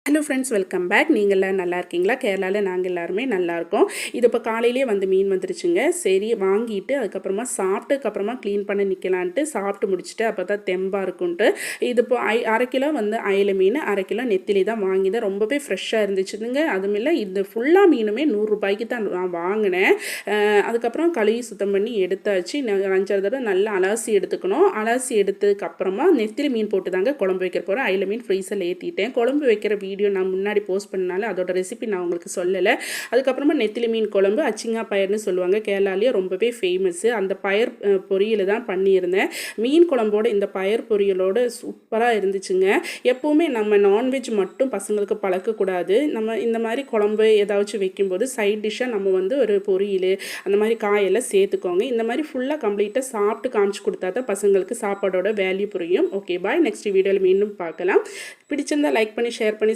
Hello friends, welcome back. நீங்கள்லாம் நல்லா இருக்கீங்களா? கேரளாவில் நாங்கள் எல்லாருமே நல்லாயிருக்கோம். இது இப்போ காலையிலேயே வந்து மீன் வந்துருச்சுங்க. சரி வாங்கிட்டு அதுக்கப்புறமா சாப்பிட்டதுக்கப்புறமா க்ளீன் பண்ண நிற்கலான்ட்டு சாப்பிட்டு முடிச்சுட்டு அப்போ தான் தெம்பாக இருக்குன்ட்டு இது இப்போ அரை கிலோ வந்து அயில மீன், அரை கிலோ நெத்திலி தான் வாங்கி தான் ரொம்பவே ஃப்ரெஷ்ஷாக இருந்துச்சுதுங்க. அதுவும் இல்லை, இது ஃபுல்லாக மீனுமே ₹100 தான் நான் வாங்கினேன். அதுக்கப்புறம் கழுவி சுத்தம் பண்ணி எடுத்தாச்சு. 5 தடவை நல்லா அலசி எடுத்துக்கணும். அலசி எடுத்ததுக்கப்புறமா நெத்திலி மீன் போட்டு தாங்க குழம்பு வைக்க போகிறேன். அயில மீன் ஃப்ரீசரில் ஏற்றிட்டேன். குழம்பு வைக்கிற வீடியோ நான் முன்னாடி போஸ்ட் பண்ணனால அதோட ரெசிபி நான் உங்களுக்கு சொல்லலை. அதுக்கப்புறமா நெத்திலி மீன் குழம்பு அச்சிங்கா பயர்னு சொல்லுவாங்க, கேரளாலேயே ரொம்பவே ஃபேமஸ்ஸு. அந்த பயர் பொரியல் தான் பண்ணியிருந்தேன். மீன் குழம்போட இந்த பயர் பொரியலோட சூப்பராக இருந்துச்சுங்க. எப்போவுமே நம்ம நான்வெஜ் மட்டும் பசங்களுக்கு பழக்கக்கூடாது. நம்ம இந்த மாதிரி குழம்பு ஏதாச்சும் வைக்கும்போது சைட் டிஷ்ஷாக நம்ம வந்து ஒரு பொரியல் அந்த மாதிரி காயெல்லாம் சேர்த்துக்கோங்க. இந்த மாதிரி ஃபுல்லாக கம்ப்ளீட்டாக சாப்பிட்டு காமிச்சு கொடுத்தா தான் பசங்களுக்கு சாப்பாடோட வேல்யூ புரியும். ஓகே பாய், நெக்ஸ்ட் வீடியோவில் மீண்டும் பார்க்கலாம். பிடிச்சிருந்தா லைக் பண்ணி ஷேர் பண்ணி